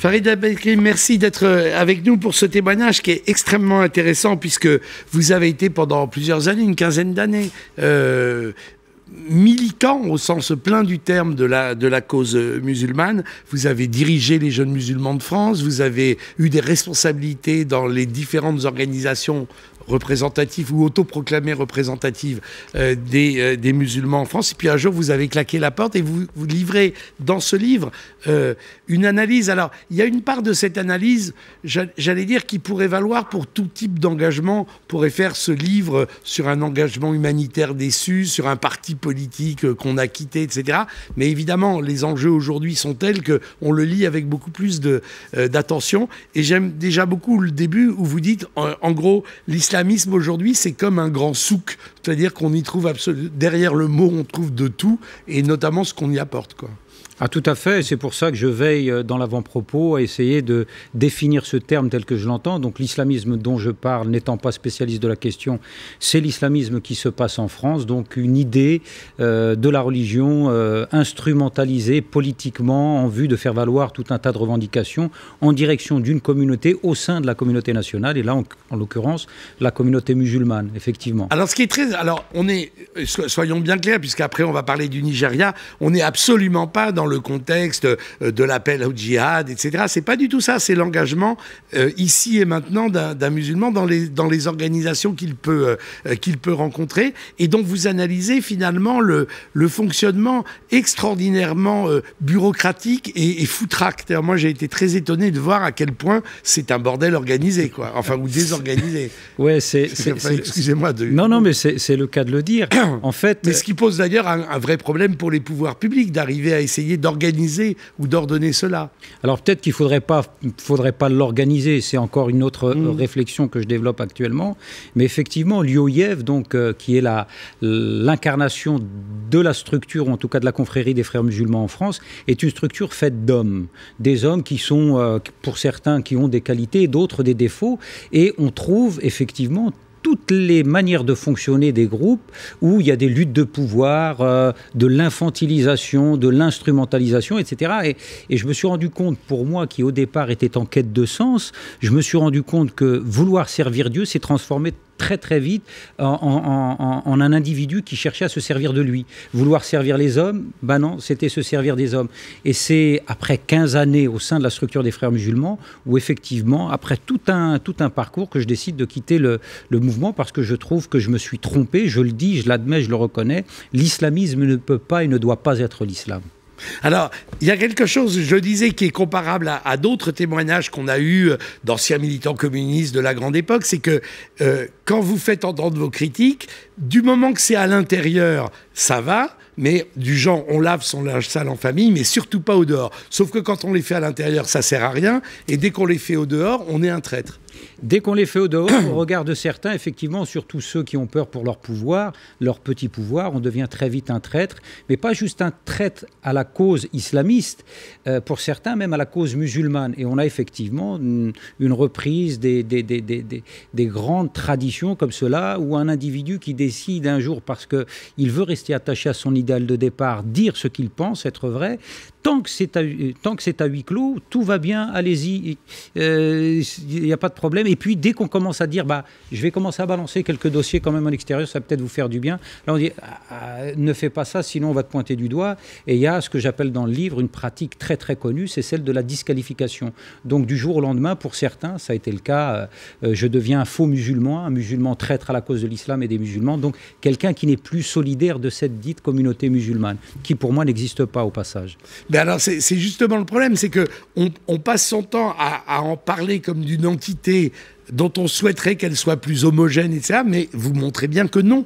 Farid Abdelkrim, merci d'être avec nous pour ce témoignage qui est extrêmement intéressant puisque vous avez été pendant plusieurs années, une quinzaine d'années, militant au sens plein du terme de la cause musulmane. Vous avez dirigé les jeunes musulmans de France, vous avez eu des responsabilités dans les différentes organisations représentatives ou autoproclamées représentatives des musulmans en France. Et puis un jour, vous avez claqué la porte et vous livrez dans ce livre une analyse. Alors, il y a une part de cette analyse, j'allais dire, qui pourrait valoir pour tout type d'engagement, pourrait faire ce livre sur un engagement humanitaire déçu, sur un parti politique qu'on a quitté, etc. Mais évidemment, les enjeux aujourd'hui sont tels qu'on le lit avec beaucoup plus d'attention. Et j'aime déjà beaucoup le début où vous dites, en gros, l'islamisme aujourd'hui, c'est comme un grand souk. C'est-à-dire qu'on y trouve derrière le mot, on trouve de tout, et notamment ce qu'on y apporte, quoi. Ah, tout à fait, c'est pour ça que je veille dans l'avant-propos à essayer de définir ce terme tel que je l'entends. Donc l'islamisme dont je parle, n'étant pas spécialiste de la question, c'est l'islamisme qui se passe en France, donc une idée de la religion instrumentalisée politiquement en vue de faire valoir tout un tas de revendications en direction d'une communauté au sein de la communauté nationale, et là en l'occurrence la communauté musulmane, effectivement. Alors ce qui est très... Alors on est, soyons bien clairs, puisqu'après on va parler du Nigeria, on n'est absolument pas dans le contexte de l'appel au djihad, etc. C'est pas du tout ça, c'est l'engagement ici et maintenant d'un musulman dans les organisations qu'il peut rencontrer. Et donc vous analysez finalement le fonctionnement extraordinairement bureaucratique et foutraque. Moi j'ai été très étonné de voir à quel point c'est un bordel organisé, quoi. Enfin, ou désorganisé. Ouais, excusez-moi de... Non, mais c'est le cas de le dire. En fait... Mais ce qui pose d'ailleurs un vrai problème pour les pouvoirs publics, d'arriver à essayer d'organiser ou d'ordonner cela. Alors peut-être qu'il faudrait pas l'organiser, c'est encore une autre réflexion que je développe actuellement, mais effectivement l'UOIF, donc qui est l'incarnation de la structure, ou en tout cas de la confrérie des frères musulmans en France, est une structure faite d'hommes, des hommes qui sont, pour certains, qui ont des qualités, d'autres des défauts, et on trouve effectivement toutes les manières de fonctionner des groupes où il y a des luttes de pouvoir, de l'infantilisation, de l'instrumentalisation, etc. Et je me suis rendu compte, pour moi, qui au départ était en quête de sens, je me suis rendu compte que vouloir servir Dieu s'est transformé très très vite en un individu qui cherchait à se servir de lui. Vouloir servir les hommes, ben non, c'était se servir des hommes. Et c'est après 15 années au sein de la structure des frères musulmans où effectivement, après tout un parcours, que je décide de quitter le mouvement parce que je trouve que je me suis trompé, je le dis, je l'admets, je le reconnais, l'islamisme ne peut pas et ne doit pas être l'islam. Alors, il y a quelque chose, je disais, qui est comparable à d'autres témoignages qu'on a eus d'anciens militants communistes de la grande époque, c'est que quand vous faites entendre vos critiques, du moment que c'est à l'intérieur, ça va, mais du genre, on lave son linge sale en famille, mais surtout pas au dehors. Sauf que quand on les fait à l'intérieur, ça sert à rien, et dès qu'on les fait au dehors, on est un traître. Dès qu'on les fait au dehors, au regard de certains, effectivement, surtout ceux qui ont peur pour leur pouvoir, leur petit pouvoir, on devient très vite un traître, mais pas juste un traître à la cause islamiste, pour certains même à la cause musulmane. Et on a effectivement une reprise des grandes traditions comme cela, où un individu qui décide un jour, parce qu'il veut rester attaché à son idéal de départ, dire ce qu'il pense être vrai, tant que c'est à huis clos, tout va bien, allez-y, il n'y a pas de problème. Et puis, dès qu'on commence à dire, je vais commencer à balancer quelques dossiers quand même à l'extérieur, ça va peut-être vous faire du bien, là on dit, ne fais pas ça, sinon on va te pointer du doigt. Et il y a ce que j'appelle dans le livre une pratique très très connue, c'est celle de la disqualification. Donc du jour au lendemain, pour certains, ça a été le cas, je deviens un faux musulman, un musulman traître à la cause de l'islam et des musulmans, donc quelqu'un qui n'est plus solidaire de cette dite communauté musulmane, qui pour moi n'existe pas au passage. Mais alors c'est justement le problème, c'est qu'on passe son temps à en parler comme d'une entité dont on souhaiterait qu'elle soit plus homogène, etc. Mais vous montrez bien que non.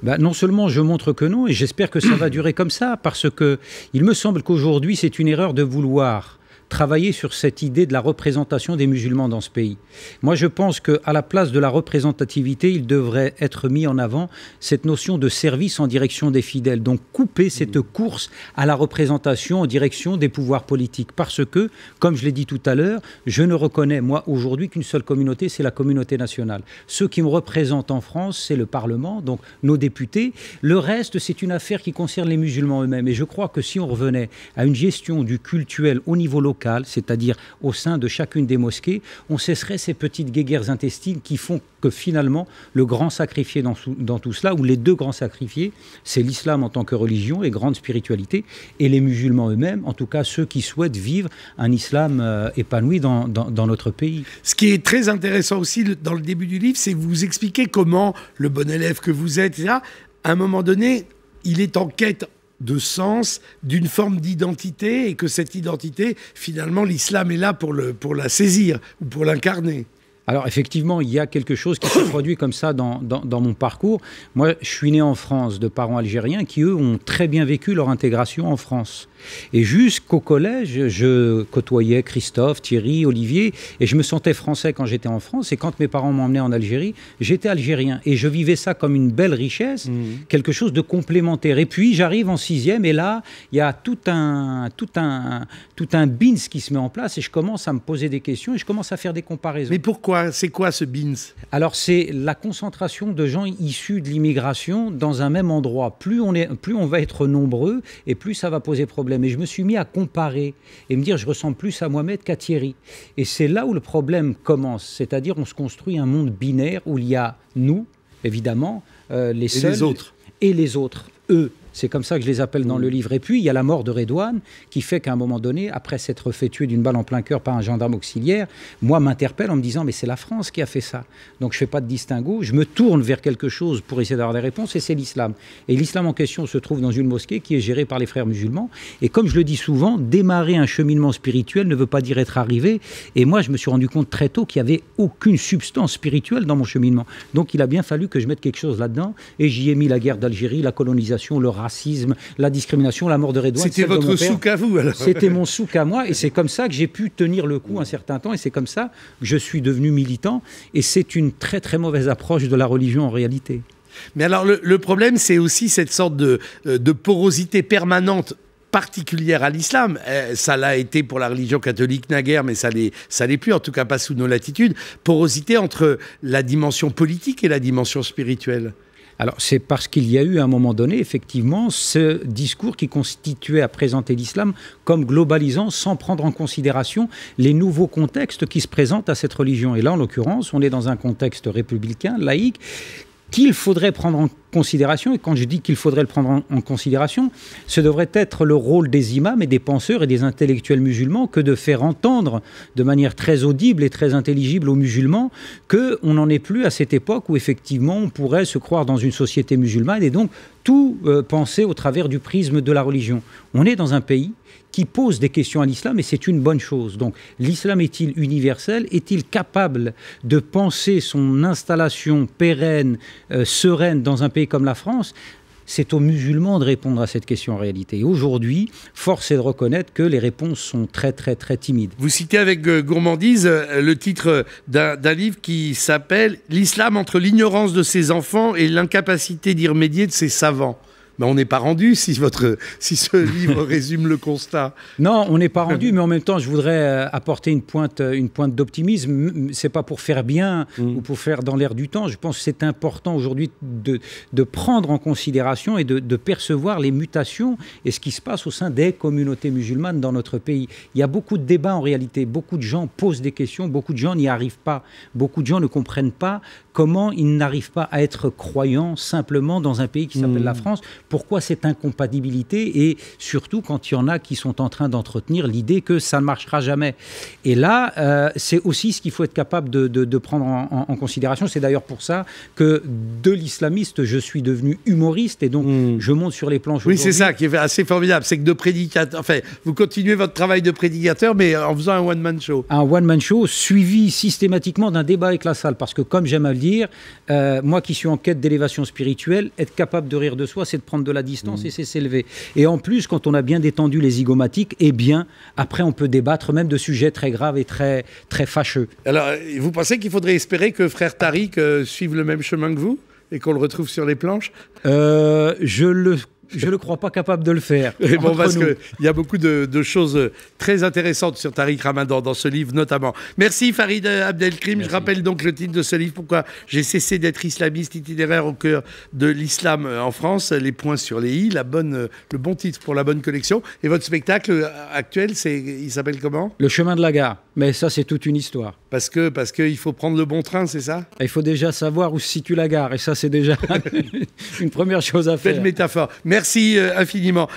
Non seulement je montre que non, et j'espère que ça va durer comme ça, parce que il me semble qu'aujourd'hui c'est une erreur de vouloir travailler sur cette idée de la représentation des musulmans dans ce pays. Moi, je pense qu'à la place de la représentativité, il devrait être mis en avant cette notion de service en direction des fidèles. Donc, couper cette course à la représentation en direction des pouvoirs politiques. Parce que, comme je l'ai dit tout à l'heure, je ne reconnais, moi, aujourd'hui, qu'une seule communauté, c'est la communauté nationale. Ceux qui me représentent en France, c'est le Parlement, donc nos députés. Le reste, c'est une affaire qui concerne les musulmans eux-mêmes. Et je crois que si on revenait à une gestion du cultuel au niveau local, local, c'est-à-dire au sein de chacune des mosquées, on cesserait ces petites guéguerres intestines qui font que finalement, le grand sacrifié dans tout cela, ou les deux grands sacrifiés, c'est l'islam en tant que religion et grande spiritualité, et les musulmans eux-mêmes, en tout cas ceux qui souhaitent vivre un islam épanoui dans notre pays. Ce qui est très intéressant aussi dans le début du livre, c'est vous expliquer comment le bon élève que vous êtes, etc., à un moment donné, il est en quête de sens, d'une forme d'identité, et que cette identité, finalement, l'islam est là pour la saisir ou pour l'incarner. Alors effectivement, il y a quelque chose qui se produit comme ça dans mon parcours. Moi, je suis né en France de parents algériens qui, eux, ont très bien vécu leur intégration en France. Et jusqu'au collège, je côtoyais Christophe, Thierry, Olivier, et je me sentais français quand j'étais en France. Et quand mes parents m'emmenaient en Algérie, j'étais algérien. Et je vivais ça comme une belle richesse, quelque chose de complémentaire. Et puis, j'arrive en 6e, et là, il y a tout un bins qui se met en place, et je commence à me poser des questions, et je commence à faire des comparaisons. Mais pourquoi? C'est quoi ce bins? Alors, c'est la concentration de gens issus de l'immigration dans un même endroit. Plus on va être nombreux, et plus ça va poser problème. Mais je me suis mis à comparer et me dire je ressemble plus à Mohamed qu'à Thierry. Et c'est là où le problème commence. C'est-à-dire on se construit un monde binaire où il y a nous, évidemment, les seuls, et les autres, eux. C'est comme ça que je les appelle dans le livre. Et puis, il y a la mort de Redouane, qui fait qu'à un moment donné, après s'être fait tuer d'une balle en plein cœur par un gendarme auxiliaire, moi, m'interpelle en me disant « mais c'est la France qui a fait ça ». Donc, je ne fais pas de distinguo, je me tourne vers quelque chose pour essayer d'avoir des réponses, et c'est l'islam. Et l'islam en question se trouve dans une mosquée qui est gérée par les frères musulmans. Et comme je le dis souvent, démarrer un cheminement spirituel ne veut pas dire être arrivé. Et moi, je me suis rendu compte très tôt qu'il n'y avait aucune substance spirituelle dans mon cheminement. Donc, il a bien fallu que je mette quelque chose là-dedans. Et j'y ai mis la guerre d'Algérie, la colonisation, le racisme, la discrimination, la mort de Redouane. C'était votre souk à vous, alors. C'était mon souk à moi, et c'est comme ça que j'ai pu tenir le coup un certain temps, et c'est comme ça que je suis devenu militant, et c'est une très très mauvaise approche de la religion en réalité. Mais alors le problème, c'est aussi cette sorte de porosité permanente particulière à l'islam. Ça l'a été pour la religion catholique naguère, mais ça l'est plus, en tout cas pas sous nos latitudes. Porosité entre la dimension politique et la dimension spirituelle. Alors, c'est parce qu'il y a eu à un moment donné, effectivement, ce discours qui constituait à présenter l'islam comme globalisant sans prendre en considération les nouveaux contextes qui se présentent à cette religion. Et là, en l'occurrence, on est dans un contexte républicain, laïque, qu'il faudrait prendre en considération. Et quand je dis qu'il faudrait le prendre en considération, ce devrait être le rôle des imams et des penseurs et des intellectuels musulmans que de faire entendre de manière très audible et très intelligible aux musulmans qu'on n'en est plus à cette époque où effectivement on pourrait se croire dans une société musulmane et donc tout penser au travers du prisme de la religion. On est dans un pays qui pose des questions à l'islam, et c'est une bonne chose. Donc, l'islam est-il universel? Est-il capable de penser son installation pérenne, sereine dans un pays comme la France? C'est aux musulmans de répondre à cette question en réalité. Et aujourd'hui, force est de reconnaître que les réponses sont très, très, très timides. Vous citez avec gourmandise le titre d'un livre qui s'appelle « L'islam entre l'ignorance de ses enfants et l'incapacité d'y remédier de ses savants ». Ben, on n'est pas rendu si ce livre résume le constat. Non, on n'est pas rendu, mais en même temps, je voudrais apporter une pointe d'optimisme. C'est pas pour faire bien ou pour faire dans l'air du temps. Je pense que c'est important aujourd'hui de prendre en considération et de percevoir les mutations et ce qui se passe au sein des communautés musulmanes dans notre pays. Il y a beaucoup de débats en réalité. Beaucoup de gens posent des questions, beaucoup de gens n'y arrivent pas. Beaucoup de gens ne comprennent pas comment ils n'arrivent pas à être croyants simplement dans un pays qui s'appelle la France. Pourquoi cette incompatibilité? Et surtout quand il y en a qui sont en train d'entretenir l'idée que ça ne marchera jamais. Et là, c'est aussi ce qu'il faut être capable de prendre en considération. C'est d'ailleurs pour ça que de l'islamiste, je suis devenu humoriste et donc je monte sur les planches. Oui, c'est ça qui est assez formidable. C'est que de prédicateur, enfin, vous continuez votre travail de prédicateur, mais en faisant un one-man show. Un one-man show suivi systématiquement d'un débat avec la salle. Parce que comme j'aime à le dire, moi qui suis en quête d'élévation spirituelle, être capable de rire de soi, c'est de prendre de la distance et c'est s'élever. Et en plus, quand on a bien détendu les zygomatiques, eh bien, après, on peut débattre même de sujets très graves et très, très fâcheux. Alors, vous pensez qu'il faudrait espérer que frère Tariq suive le même chemin que vous et qu'on le retrouve sur les planches? Je le je ne crois pas capable de le faire. Bon, parce qu'il y a beaucoup de choses très intéressantes sur Tariq Ramadan dans ce livre notamment. Merci Farid Abdelkrim. Merci. Je rappelle donc le titre de ce livre, Pourquoi j'ai cessé d'être islamiste, itinéraire au cœur de l'islam en France, les points sur les i, le bon titre pour la bonne collection. Et votre spectacle actuel, il s'appelle comment? Le chemin de la gare. Mais ça, c'est toute une histoire. Parce qu'il faut prendre le bon train, c'est ça? Il faut déjà savoir où se situe la gare. Et ça, c'est déjà une première chose à faire. Belle métaphore. Merci infiniment.